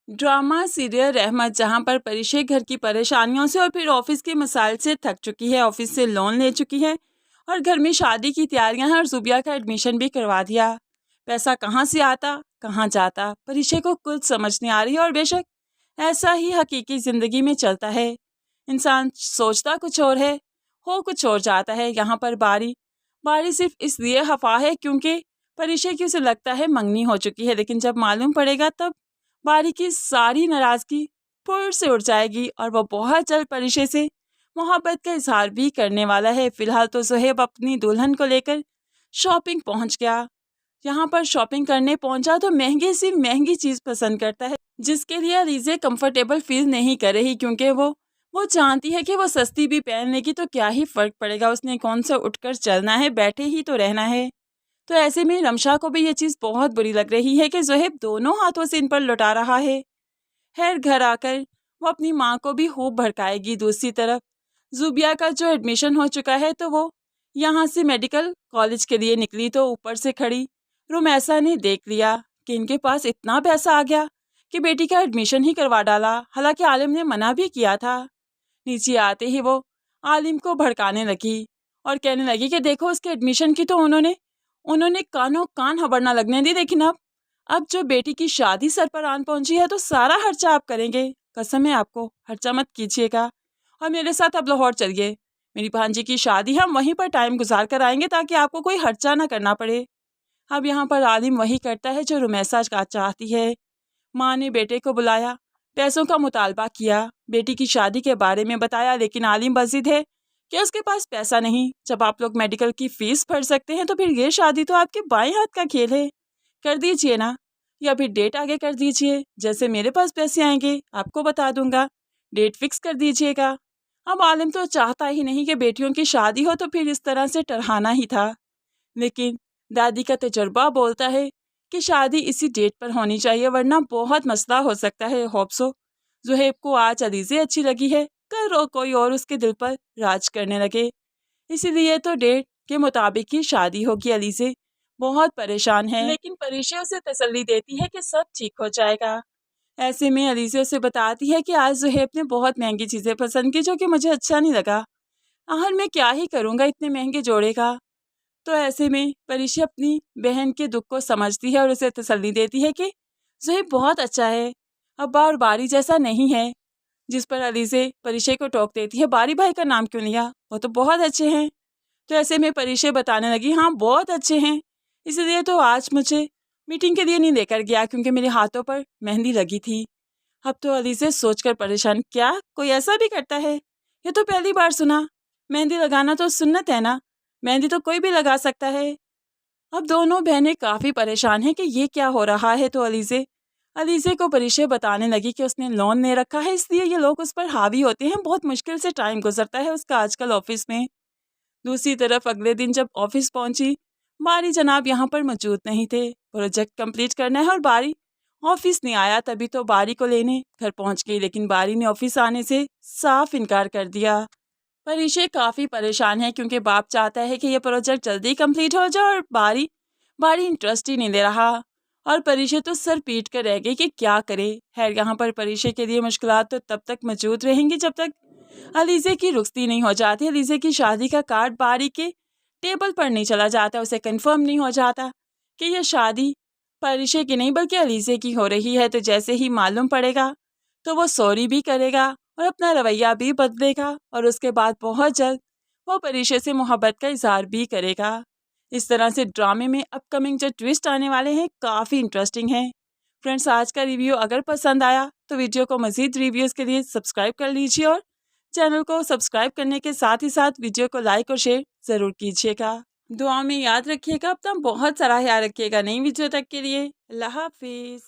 Drama serial रहमत, जहां पर परिशे घर की परेशानियों से और फिर ऑफिस के मसाइल से थक चुकी है, ऑफिस से लोन ले चुकी है और घर में शादी की तैयारियां हैं और जुबिया का एडमिशन भी करवा दिया। पैसा कहाँ से आता कहाँ जाता परिशे को कुछ समझ नहीं आ रही और बेशक ऐसा ही हकीकी ज़िंदगी में चलता है। इंसान सोचता कुछ और है, हो कुछ और जाता है। यहाँ पर बारी बारी सिर्फ इसलिए हफा है क्योंकि परिशे की उसे लगता है मंगनी हो चुकी है, लेकिन जब मालूम पड़ेगा तब बारी की सारी नाराज़गी फुर से उड़ जाएगी और वो बहुत जल्द परिशे से मोहब्बत का इजहार भी करने वाला है। फिलहाल तो सुहेब अपनी दुल्हन को लेकर शॉपिंग पहुंच गया। यहाँ पर शॉपिंग करने पहुंचा तो महंगे से महंगी चीज़ पसंद करता है, जिसके लिए अलीज़े कंफर्टेबल फील नहीं कर रही क्योंकि वो जानती है कि वो सस्ती भी पहन लेगी तो क्या ही फ़र्क पड़ेगा, उसने कौन सा उठकर चलना है, बैठे ही तो रहना है। तो ऐसे में रमशा को भी ये चीज़ बहुत बुरी लग रही है कि ज़ुहैब दोनों हाथों से इन पर लुटा रहा है। खैर घर आकर वो अपनी माँ को भी खूब भड़काएगी। दूसरी तरफ जुबिया का जो एडमिशन हो चुका है तो वो यहाँ से मेडिकल कॉलेज के लिए निकली तो ऊपर से खड़ी रुमैसा ने देख लिया कि इनके पास इतना पैसा आ गया कि बेटी का एडमिशन ही करवा डाला, हालांकि आलिम ने मना भी किया था। नीचे आते ही वो आलिम को भड़काने लगी और कहने लगी कि देखो उसके एडमिशन की तो उन्होंने कानों कान खबर ना लगने दी, लेकिन अब जो बेटी की शादी सर पर आन पहुंची है तो सारा खर्चा आप करेंगे। कसम है आपको, खर्चा मत कीजिएगा और मेरे साथ अब लाहौर चलिए, मेरी भांजी की शादी हम वहीं पर टाइम गुजार कर आएंगे ताकि आपको कोई खर्चा ना करना पड़े। अब यहाँ पर आलिम वही करता है जो रुमैसा का चाहती है। माँ ने बेटे को बुलाया, पैसों का मुतालबा किया, बेटी की शादी के बारे में बताया, लेकिन आलिम बज़िद है कि उसके पास पैसा नहीं। जब आप लोग मेडिकल की फ़ीस भर सकते हैं तो फिर ये शादी तो आपके बाएं हाथ का खेल है, कर दीजिए ना, या फिर डेट आगे कर दीजिए, जैसे मेरे पास पैसे आएंगे आपको बता दूंगा, डेट फिक्स कर दीजिएगा। अब आलिम तो चाहता ही नहीं कि बेटियों की शादी हो तो फिर इस तरह से टरहाना ही था, लेकिन दादी का तजुर्बा बोलता है कि शादी इसी डेट पर होनी चाहिए वरना बहुत मसला हो सकता है। होप्सो ज़ुहैब को आज अलीज़े अच्छी लगी है, कल कोई और उसके दिल पर राज करने लगे, इसीलिए तो डेट के मुताबिक ही शादी होगी। अलीज़े बहुत परेशान है, लेकिन परिशे उसे तसल्ली देती है कि सब ठीक हो जाएगा। ऐसे में अलीज़े उसे बताती है कि आज ज़ुहैब ने बहुत महंगी चीज़ें पसंद की जो कि मुझे अच्छा नहीं लगा, आखिर मैं क्या ही करूँगा इतने महंगे जोड़े का। तो ऐसे में परिशे अपनी बहन के दुख को समझती है और उसे तसल्ली देती है कि ज़ुहैब बहुत अच्छा है, अब्बा और बारी जैसा नहीं है। जिस पर अलीज़े परिशे को टोक देती है, बारी भाई का नाम क्यों लिया, वो तो बहुत अच्छे हैं। तो ऐसे में परिशे बताने लगी, हाँ बहुत अच्छे हैं, इसलिए तो आज मुझे मीटिंग के लिए नहीं लेकर गया क्योंकि मेरे हाथों पर मेहंदी लगी थी। अब तो अलीज़े सोचकर परेशान, क्या कोई ऐसा भी करता है, ये तो पहली बार सुना। मेहंदी लगाना तो सुन्नत है ना, मेहंदी तो कोई भी लगा सकता है। अब दोनों बहनें काफ़ी परेशान हैं कि ये क्या हो रहा है। तो अलीज़े को परिशे बताने लगी कि उसने लोन ले रखा है, इसलिए ये लोग उस पर हावी होते हैं, बहुत मुश्किल से टाइम गुजरता है उसका आजकल ऑफिस में। दूसरी तरफ अगले दिन जब ऑफिस पहुंची, बारी जनाब यहाँ पर मौजूद नहीं थे, प्रोजेक्ट कंप्लीट करना है और बारी ऑफिस नहीं आया, तभी तो बारी को लेने घर पहुंच गई, लेकिन बारी ने ऑफिस आने से साफ इनकार कर दिया। परिशे काफ़ी परेशान है क्योंकि बाप चाहता है कि यह प्रोजेक्ट जल्दी कंप्लीट हो जाए और बारी इंटरेस्ट ही नहीं ले रहा और परिशे तो सर पीट कर रह गई कि क्या करे। खैर यहाँ पर परिशे के लिए मुश्किलात तो तब तक मौजूद रहेंगी जब तक अलीज़े की रुखसती नहीं हो जाती। अलीज़े की शादी का कार्ड बारी के टेबल पर नहीं चला जाता, उसे कंफर्म नहीं हो जाता कि यह शादी परिशे की नहीं बल्कि अलीज़े की हो रही है। तो जैसे ही मालूम पड़ेगा तो वो सॉरी भी करेगा और अपना रवैया भी बदलेगा और उसके बाद बहुत जल्द वो परिशे से मोहब्बत का इजहार भी करेगा। इस तरह से ड्रामे में अपकमिंग जो ट्विस्ट आने वाले हैं काफ़ी इंटरेस्टिंग हैं। फ्रेंड्स, आज का रिव्यू अगर पसंद आया तो वीडियो को मज़ीद रिव्यूज़ के लिए सब्सक्राइब कर लीजिए और चैनल को सब्सक्राइब करने के साथ ही साथ वीडियो को लाइक और शेयर ज़रूर कीजिएगा। दुआ में याद रखिएगा, अपना बहुत सारा ख्याल रखिएगा। नई वीडियो तक के लिए अल्लाह हाफिज़।